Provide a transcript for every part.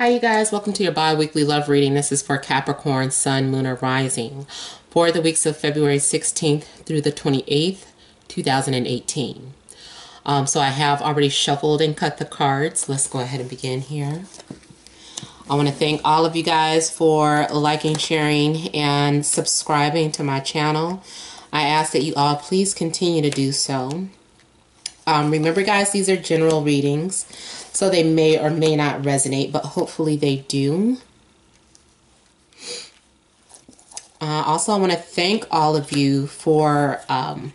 Hi you guys, welcome to your bi-weekly love reading. This is for Capricorn, Sun, Moon, or Rising for the weeks of February 16th through the 28th, 2018. So I have already shuffled and cut the cards. Let's go ahead and begin here. I want to thank all of you guys for liking, sharing, and subscribing to my channel. I ask that you all please continue to do so. Remember guys, these are general readings, so they may or may not resonate, but hopefully they do. Also, I want to thank all of you for that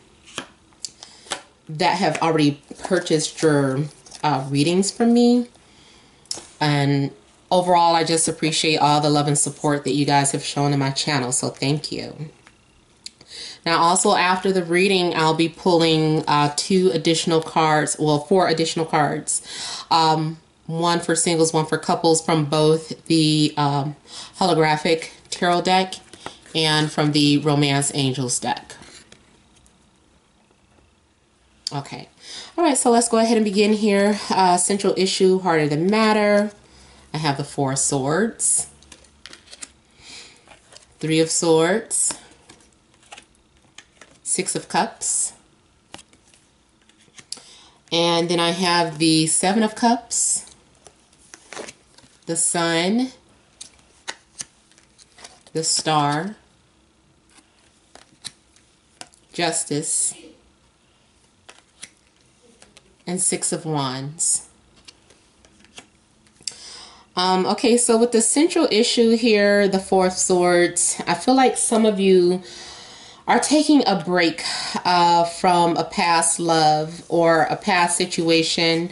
have already purchased your readings from me. And overall, I just appreciate all the love and support that you guys have shown in my channel, so thank you. Now, also after the reading, I'll be pulling 4 additional cards. One for singles, one for couples from both the holographic tarot deck and from the Romance Angels deck. Okay. All right, so let's go ahead and begin here. Central issue, heart of the matter. I have the 4 of Swords, 3 of Swords, 6 of Cups, and then I have the 7 of Cups, the Sun, the Star, Justice, and 6 of Wands. Okay, so with the central issue here, the 4 of Swords, I feel like some of you are taking a break from a past love or a past situation.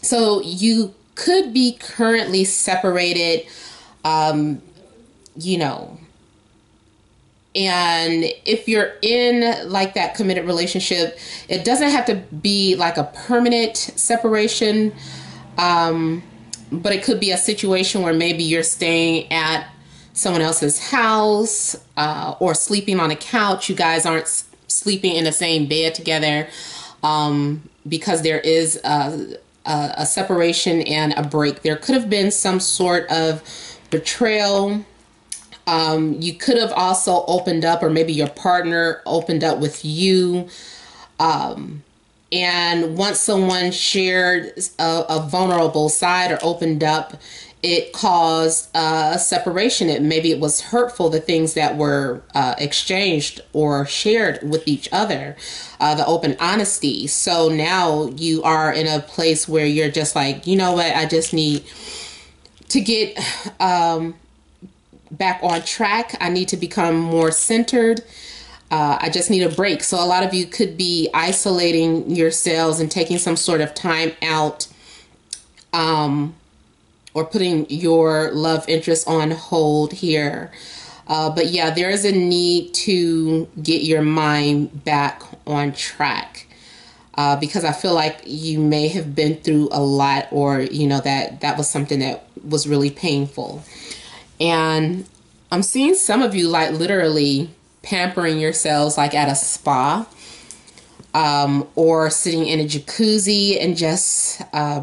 So you could be currently separated, you know, and if you're in like that committed relationship, it doesn't have to be like a permanent separation, but it could be a situation where maybe you're staying at someone else's house or sleeping on a couch. You guys aren't sleeping in the same bed together because there is a separation and a break. There could have been some sort of betrayal. You could have also opened up, or maybe your partner opened up with you. And once someone shared a vulnerable side or opened up, it caused a separation. Maybe it was hurtful, the things that were exchanged or shared with each other, the open honesty. So now you are in a place where you're just like, you know what, I just need to get back on track. I need to become more centered. I just need a break. So a lot of you could be isolating yourselves and taking some sort of time out, or putting your love interest on hold here. But yeah, there is a need to get your mind back on track, because I feel like you may have been through a lot, or, you know, that was something that was really painful. And I'm seeing some of you like literally pampering yourselves like at a spa, or sitting in a jacuzzi and just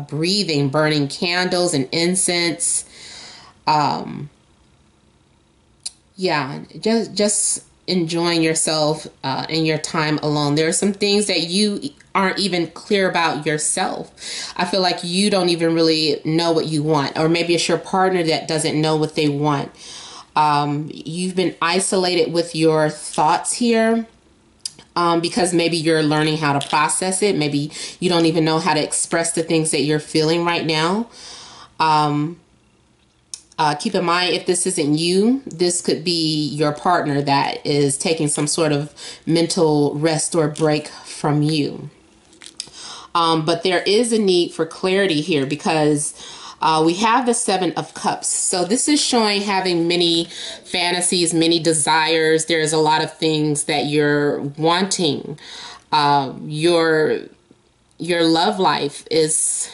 breathing, burning candles and incense. Yeah, just enjoying yourself in your time alone. There are some things that you aren't even clear about yourself. I feel like you don't even really know what you want, or maybe it's your partner that doesn't know what they want. You've been isolated with your thoughts here. Because maybe you're learning how to process it. Maybe you don't even know how to express the things that you're feeling right now. Keep in mind, if this isn't you, this could be your partner that is taking some sort of mental rest or break from you. But there is a need for clarity here, because we have the 7 of Cups. So this is showing having many fantasies, many desires. There's a lot of things that you're wanting. Your love life is,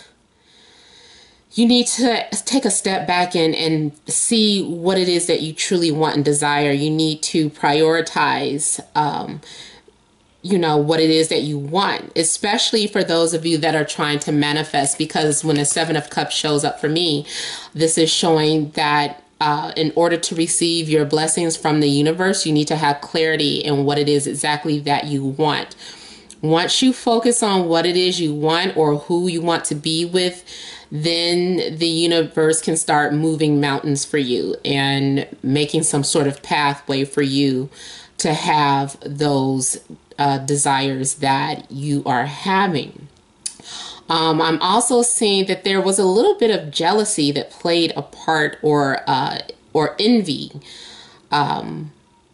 you need to take a step back and see what it is that you truly want and desire. You need to prioritize you know, what it is that you want, especially for those of you that are trying to manifest, because when the Seven of Cups shows up for me, this is showing that in order to receive your blessings from the universe, you need to have clarity in what it is exactly that you want. Once you focus on what it is you want or who you want to be with, then the universe can start moving mountains for you and making some sort of pathway for you to have those desires that you are having. I'm also seeing that there was a little bit of jealousy that played a part, or envy.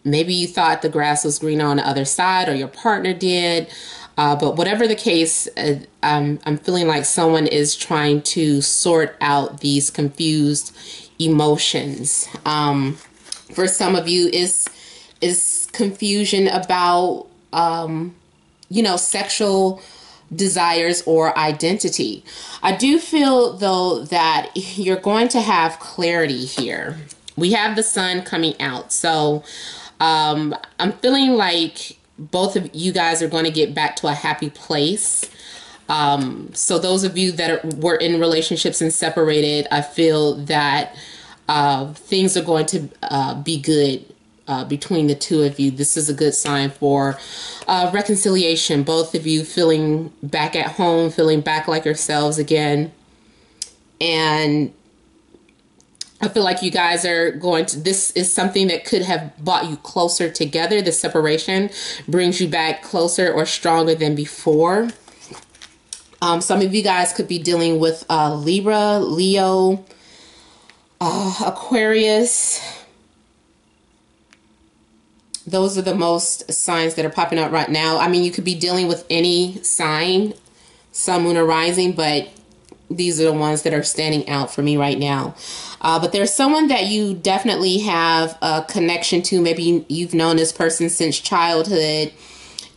Maybe you thought the grass was greener on the other side, or your partner did. But whatever the case, I'm feeling like someone is trying to sort out these confused emotions. For some of you, is confusion about, you know, sexual desires or identity. I do feel, though, that you're going to have clarity here. We have the sun coming out. So I'm feeling like both of you guys are going to get back to a happy place. So those of you that were in relationships and separated, I feel that things are going to be good between the two of you. This is a good sign for reconciliation. Both of you feeling back at home, feeling back like yourselves again. And I feel like you guys are going to, this is something that could have brought you closer together. The separation brings you back closer or stronger than before. Some of you guys could be dealing with Libra, Leo, Aquarius. Those are the most signs that are popping up right now. I mean, you could be dealing with any sign, sun, moon, or rising, but these are the ones that are standing out for me right now. But there's someone that you definitely have a connection to. Maybe you've known this person since childhood,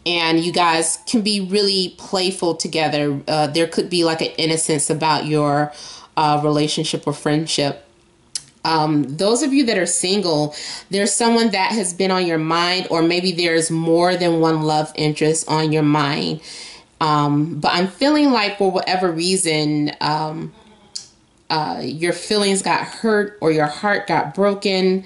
and you guys can be really playful together. There could be like an innocence about your relationship or friendship. Those of you that are single, there's someone that has been on your mind, or maybe there's more than one love interest on your mind. But I'm feeling like for whatever reason, your feelings got hurt or your heart got broken.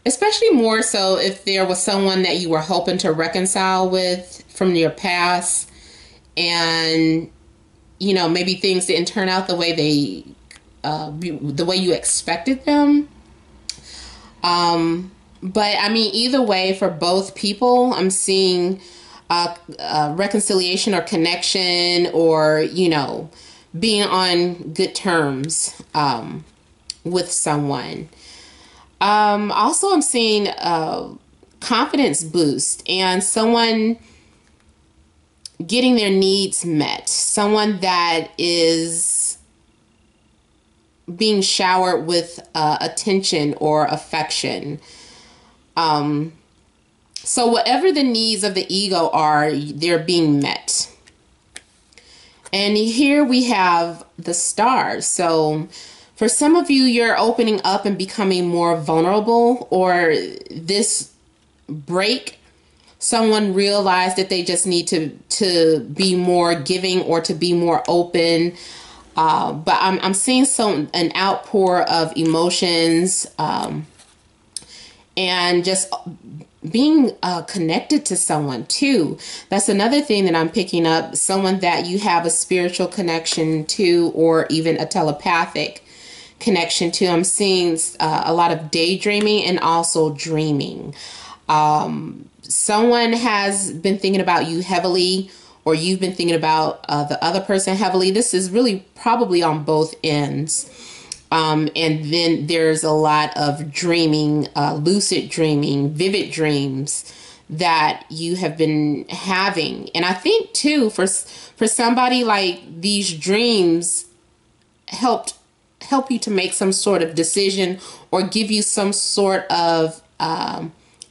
Especially more so if there was someone that you were hoping to reconcile with from your past, and you know, maybe things didn't turn out the way the way you expected them. But I mean, either way, for both people, I'm seeing reconciliation or connection, or, you know, being on good terms with someone. Also, I'm seeing confidence boost and someone getting their needs met. Someone that is being showered with attention or affection. So whatever the needs of the ego are, they're being met. And here we have the stars. So for some of you, you're opening up and becoming more vulnerable, or this break, someone realized that they just need to be more giving or to be more open. But I'm seeing an outpour of emotions, and just being connected to someone too. That's another thing that I'm picking up. Someone that you have a spiritual connection to, or even a telepathic connection to. I'm seeing a lot of daydreaming and also dreaming. Someone has been thinking about you heavily, or you've been thinking about the other person heavily. This is really probably on both ends. And then there's a lot of dreaming, lucid dreaming, vivid dreams that you have been having. And I think too, for somebody, like, these dreams help you to make some sort of decision, or give you some sort of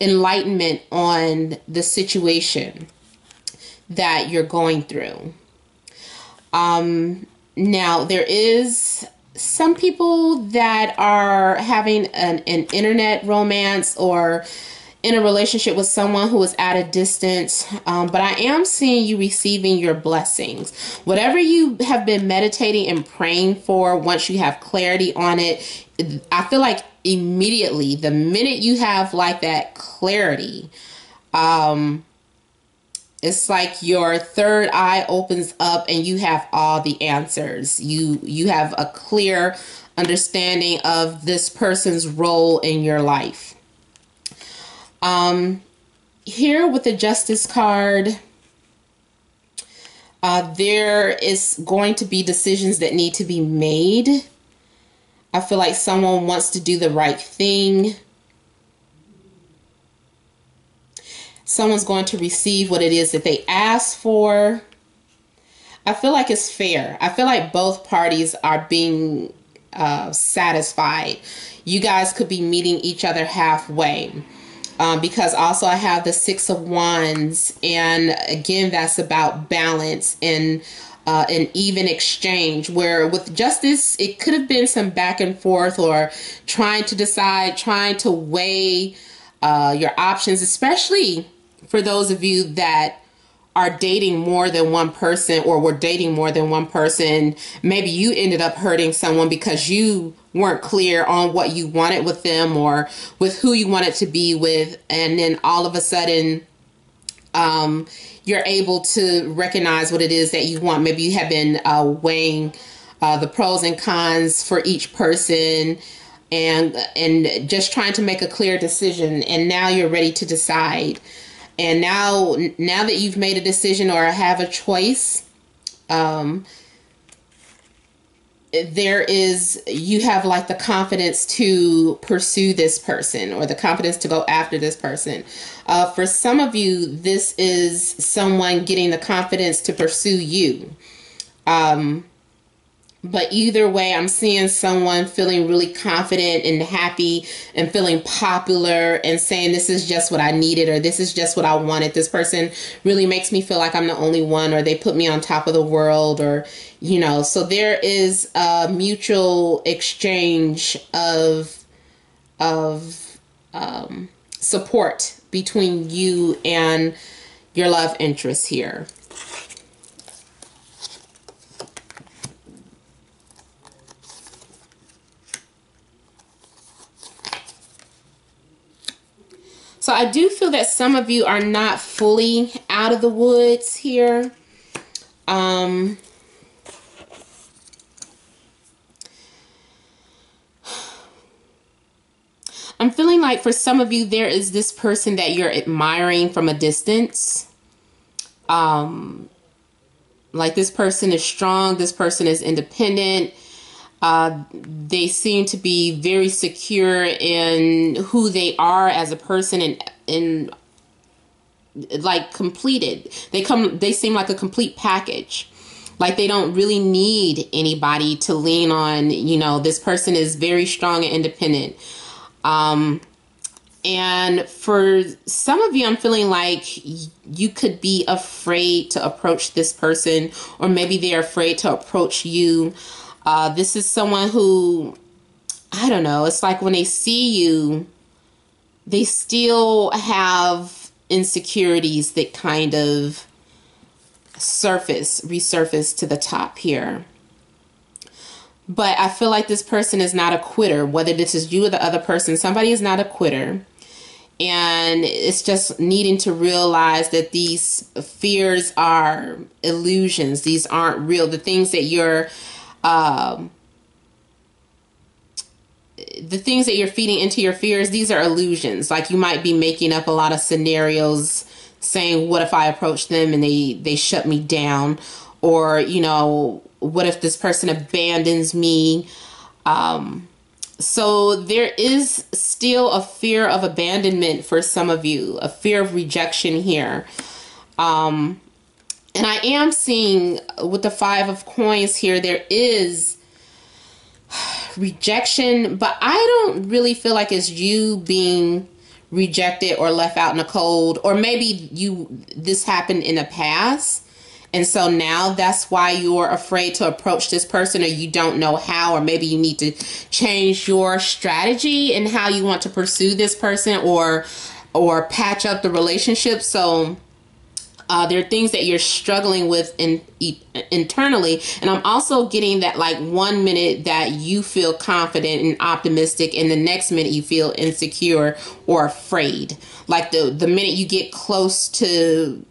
enlightenment on the situation that you're going through. Now, there is some people that are having an internet romance, or in a relationship with someone who is at a distance, but I am seeing you receiving your blessings. Whatever you have been meditating and praying for, once you have clarity on it, I feel like immediately, the minute you have like that clarity, it's like your third eye opens up and you have all the answers. You have a clear understanding of this person's role in your life. Here with the Justice card, there is going to be decisions that need to be made. I feel like someone wants to do the right thing. Someone's going to receive what it is that they asked for. I feel like it's fair. I feel like both parties are being satisfied. You guys could be meeting each other halfway. Because also I have the Six of Wands, and again, that's about balance and an even exchange, where with Justice, it could have been some back and forth or trying to decide, trying to weigh your options, especially for those of you that are dating more than one person or were dating more than one person. Maybe you ended up hurting someone because you weren't clear on what you wanted with them or with who you wanted to be with. And then all of a sudden, you're able to recognize what it is that you want. Maybe you have been weighing the pros and cons for each person and just trying to make a clear decision. And now you're ready to decide. And now that you've made a decision or have a choice, you have like the confidence to pursue this person or the confidence to go after this person. For some of you, this is someone getting the confidence to pursue you. But either way, I'm seeing someone feeling really confident and happy and feeling popular and saying, this is just what I needed, or this is just what I wanted. This person really makes me feel like I'm the only one, or they put me on top of the world, or, you know, so there is a mutual exchange of support between you and your love interest here. So I do feel that some of you are not fully out of the woods here. I'm feeling like for some of you, there is this person that you're admiring from a distance. Like this person is strong. This person is independent. They seem to be very secure in who they are as a person and like completed. They seem like a complete package. Like they don't really need anybody to lean on. You know, this person is very strong and independent. And for some of you, I'm feeling like you could be afraid to approach this person, or maybe they're afraid to approach you. This is someone who, I don't know, it's like when they see you, they still have insecurities that kind of resurface to the top here. But I feel like this person is not a quitter, whether this is you or the other person. Somebody is not a quitter. And it's just needing to realize that these fears are illusions. These aren't real. The things that you're feeding into your fears, these are illusions. Like you might be making up a lot of scenarios saying, what if I approach them and they shut me down? Or, you know, what if this person abandons me? So there is still a fear of abandonment for some of you, a fear of rejection here. And I am seeing with the Five of Coins here, there is rejection, but I don't really feel like it's you being rejected or left out in the cold, or maybe this happened in the past. And so now that's why you're afraid to approach this person, or you don't know how, or maybe you need to change your strategy and how you want to pursue this person, or or patch up the relationship. So there are things that you're struggling with internally. And I'm also getting that, like, 1 minute that you feel confident and optimistic, and the next minute you feel insecure or afraid. Like the minute you get close to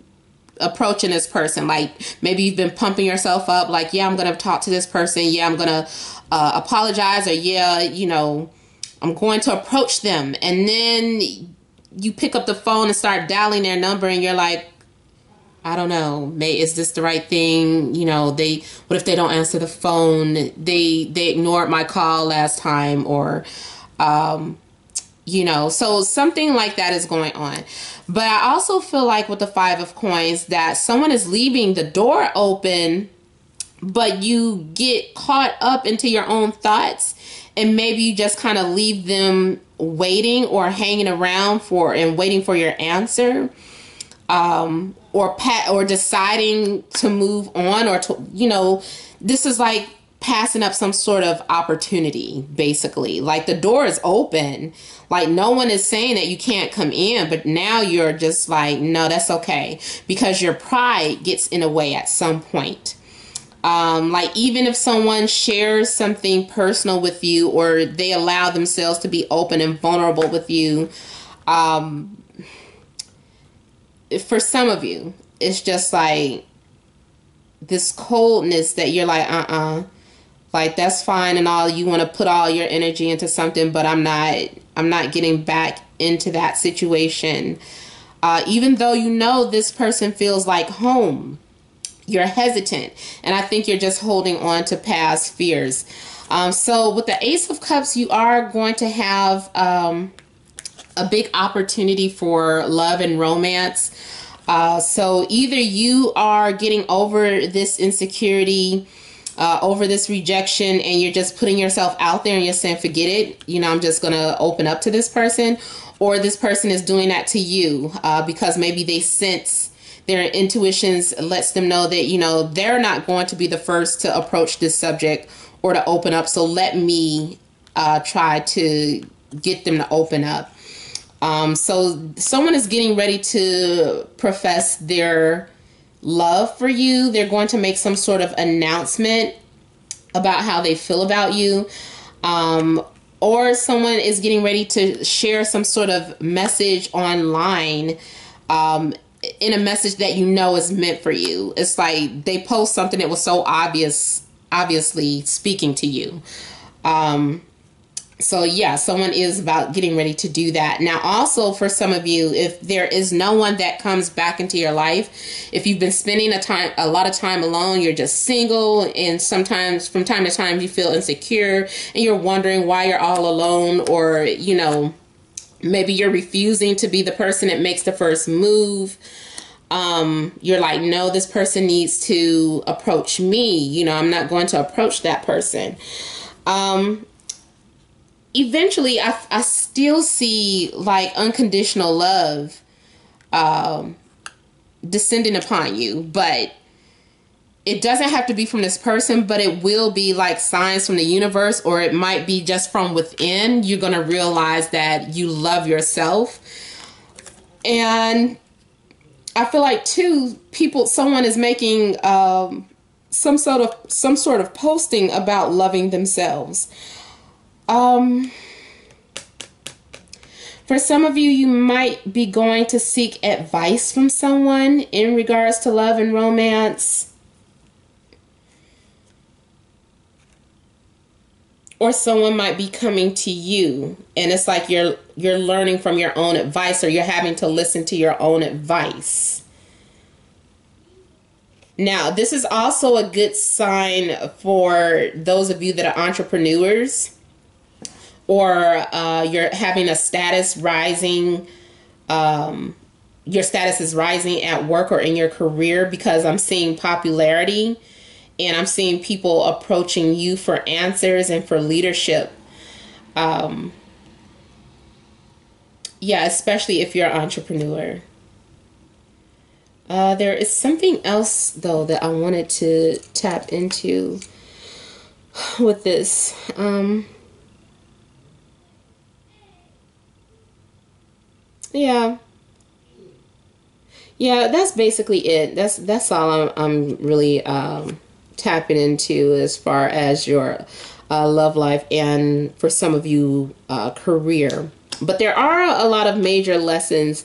approaching this person, like maybe you've been pumping yourself up, like, yeah, I'm going to talk to this person. Yeah, I'm going to apologize, or yeah, you know, I'm going to approach them. And then you pick up the phone and start dialing their number, and you're like, I don't know, is this the right thing? You know, what if they don't answer the phone? They ignored my call last time, or, you know, so something like that is going on. But I also feel like with the Five of Coins that someone is leaving the door open, but you get caught up into your own thoughts, and maybe you just kind of leave them waiting or hanging around and waiting for your answer. Or deciding to move on, or to, you know, this is like passing up some sort of opportunity, basically. Like the door is open, like no one is saying that you can't come in, but now you're just like, no, that's okay, because your pride gets in the way at some point. Like even if someone shares something personal with you, or they allow themselves to be open and vulnerable with you, for some of you, it's just like this coldness that you're like, like that's fine and all. You want to put all your energy into something, but I'm not getting back into that situation. Even though you know this person feels like home, you're hesitant. And I think you're just holding on to past fears. So with the Ace of Cups, you are going to have, a big opportunity for love and romance. So either you are getting over this insecurity, over this rejection, and you're just putting yourself out there and you're saying, forget it, you know, I'm just going to open up to this person, or this person is doing that to you, because maybe they sense, their intuitions lets them know that, you know, they're not going to be the first to approach this subject or to open up. So let me try to get them to open up. So someone is getting ready to profess their love for you. They're going to make some sort of announcement about how they feel about you. Or someone is getting ready to share some sort of message online, in a message that you know is meant for you. It's like they post something that was so obviously speaking to you. So yeah, someone is about getting ready to do that. Now, also for some of you, if there is no one that comes back into your life, if you've been spending a lot of time alone, you're just single, and sometimes from time to time you feel insecure and you're wondering why you're all alone, or, you know, maybe you're refusing to be the person that makes the first move. You're like, no, this person needs to approach me. You know, I'm not going to approach that person. Eventually, I still see like unconditional love descending upon you, but it doesn't have to be from this person, but it will be like signs from the universe, or it might be just from within. You're going to realize that you love yourself. And I feel like too, someone is making some sort of posting about loving themselves. For some of you, you might be going to seek advice from someone in regards to love and romance. Or someone might be coming to you, and it's like you're learning from your own advice, or you're having to listen to your own advice. Now, this is also a good sign for those of you that are entrepreneurs, or you're having a status rising. Your status is rising at work or in your career, because I'm seeing popularity. And I'm seeing people approaching you for answers and for leadership. Yeah, especially if you're an entrepreneur. There is something else, though, that I wanted to tap into with this. Yeah. Yeah, that's basically it. That's all I'm really tapping into as far as your love life, and for some of you, career. But there are a lot of major lessons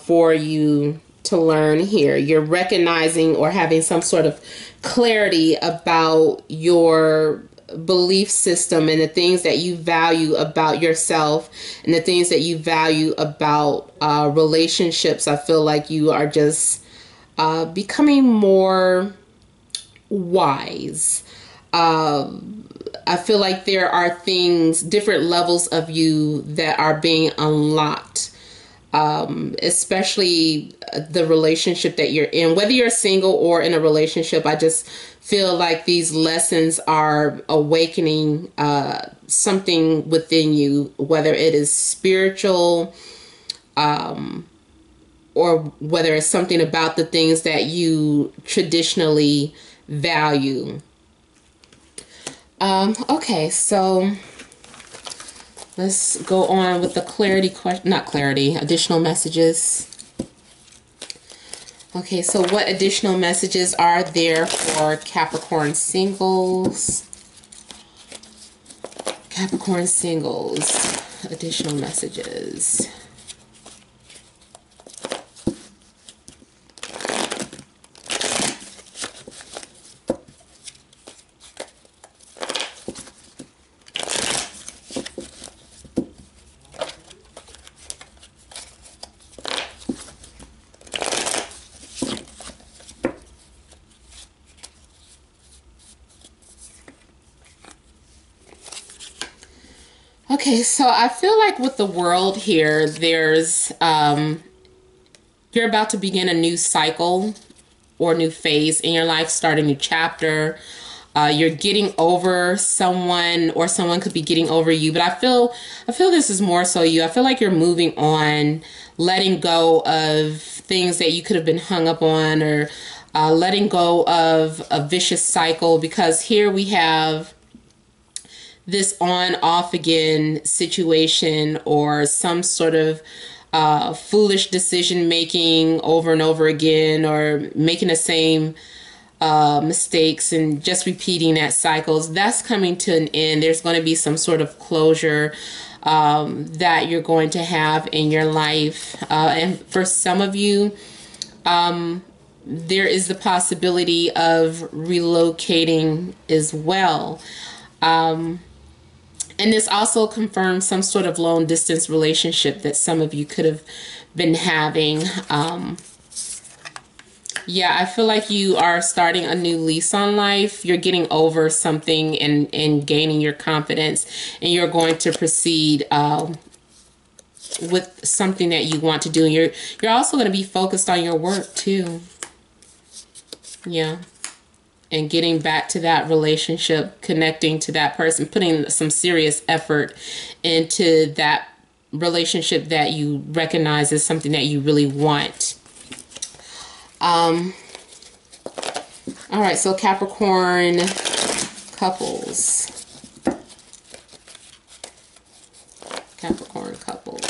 for you to learn here. You're recognizing or having some sort of clarity about your belief system and the things that you value about yourself and the things that you value about relationships. I feel like you are just becoming more wise. I feel like there are things, different levels of you that are being unlocked, especially the relationship that you're in, whether you're single or in a relationship. I just feel like these lessons are awakening something within you, whether it is spiritual, or whether it's something about the things that you traditionally value. Okay, so let's go on with the clarity question, not clarity, additional messages. Okay, so what additional messages are there for Capricorn singles? Capricorn singles, additional messages. Okay, so I feel like with the world here, there's you're about to begin a new cycle or new phase in your life, start a new chapter. You're getting over someone, or someone could be getting over you. But I feel this is more so you. I feel like you're moving on, letting go of things that you could have been hung up on, or letting go of a vicious cycle, because here we have this on off again situation, or some sort of foolish decision making over and over again, or making the same mistakes and just repeating that cycles. That's coming to an end. There's going to be some sort of closure that you're going to have in your life. And for some of you, there is the possibility of relocating as well. And this also confirms some sort of long distance relationship that some of you could have been having. Yeah, I feel like you are starting a new lease on life. You're getting over something and gaining your confidence, and you're going to proceed with something that you want to do. And you're also going to be focused on your work too. Yeah. And getting back to that relationship, connecting to that person, putting some serious effort into that relationship that you recognize as something that you really want. All right, so Capricorn couples. Capricorn couples.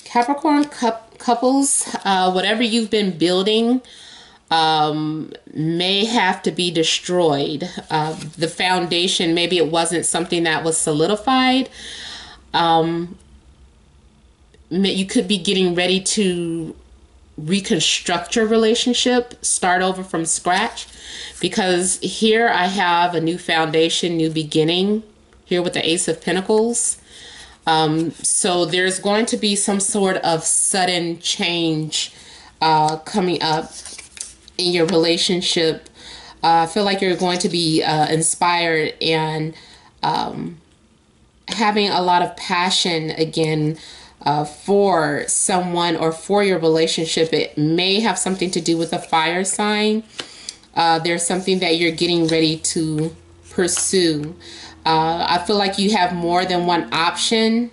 Capricorn couples, whatever you've been building may have to be destroyed. The foundation, maybe it wasn't something that was solidified. You could be getting ready to reconstruct your relationship, start over from scratch, because here I have a new foundation, new beginning here with the Ace of Pentacles. So there's going to be some sort of sudden change coming up in your relationship. I feel like you're going to be inspired and having a lot of passion again for someone or for your relationship. It may have something to do with a fire sign. There's something that you're getting ready to pursue. I feel like you have more than one option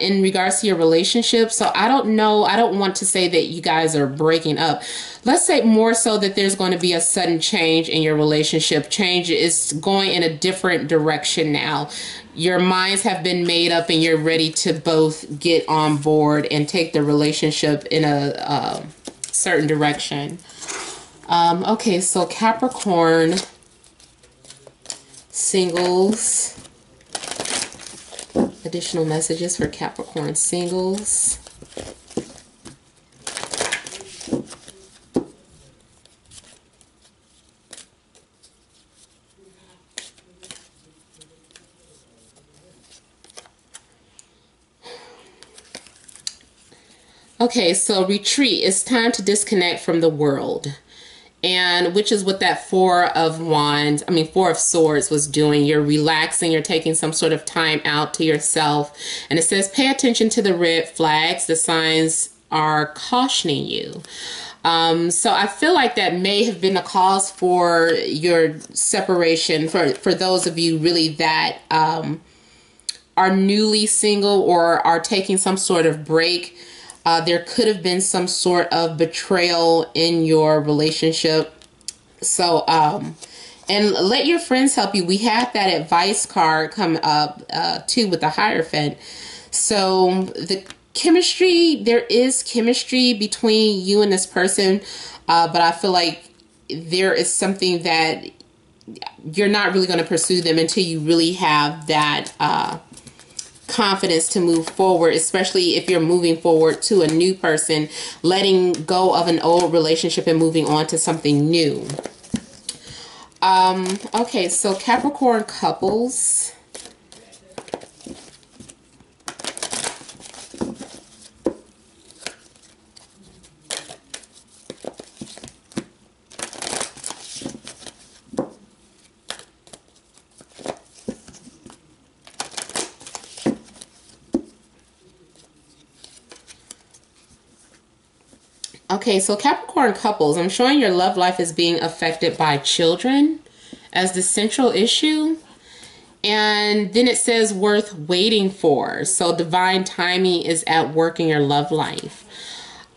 in regards to your relationship. So I don't know. I don't want to say that you guys are breaking up. Let's say more so that there's going to be a sudden change in your relationship. Change is going in a different direction now. Your minds have been made up and you're ready to both get on board and take the relationship in a certain direction. Okay, so Capricorn singles. Additional messages for Capricorn singles. Okay, so retreat. It's time to disconnect from the world. And which is what that Four of Swords was doing. You're relaxing, you're taking some sort of time out to yourself. And it says, pay attention to the red flags. The signs are cautioning you. So I feel like that may have been a cause for your separation, for those of you really that are newly single or are taking some sort of break. There could have been some sort of betrayal in your relationship. So, and let your friends help you. We had that advice card come up, too, with the Hierophant. So the chemistry, there is chemistry between you and this person. But I feel like there is something that you're not really going to pursue them until you really have that, confidence to move forward, especially if you're moving forward to a new person, letting go of an old relationship and moving on to something new. Okay, so Capricorn couples. Okay, so Capricorn couples, I'm showing your love life is being affected by children as the central issue. And then it says worth waiting for. So divine timing is at work in your love life.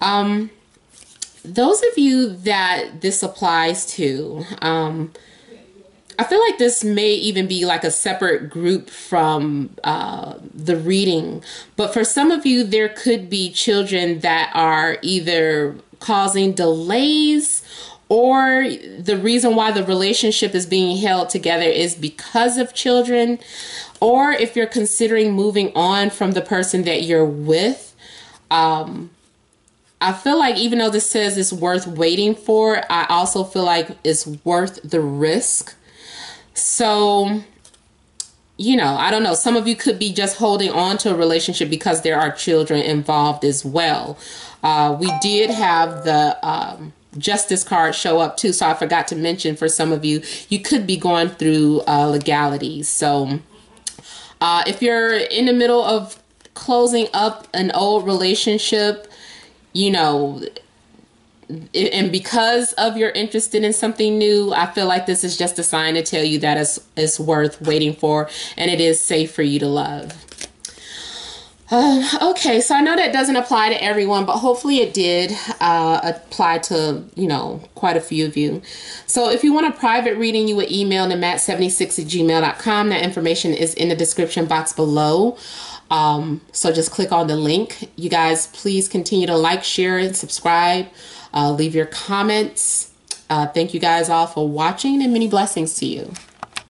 Those of you that this applies to, I feel like this may even be like a separate group from the reading. But for some of you, there could be children that are either causing delays, or the reason why the relationship is being held together is because of children. Or if you're considering moving on from the person that you're with, I feel like even though this says it's worth waiting for, I also feel like it's worth the risk. So, you know, I don't know. Some of you could be just holding on to a relationship because there are children involved as well. We did have the Justice card show up too. So I forgot to mention, for some of you, you could be going through legalities. So if you're in the middle of closing up an old relationship, you know, and because of you're interested in something new, I feel like this is just a sign to tell you that it's worth waiting for, and it is safe for you to love. Okay, so I know that doesn't apply to everyone, but hopefully it did apply to, you know, quite a few of you. So if you want a private reading, you would email namat76@gmail.com. That information is in the description box below. So just click on the link. You guys, please continue to like, share, and subscribe. Leave your comments. Thank you guys all for watching, and many blessings to you.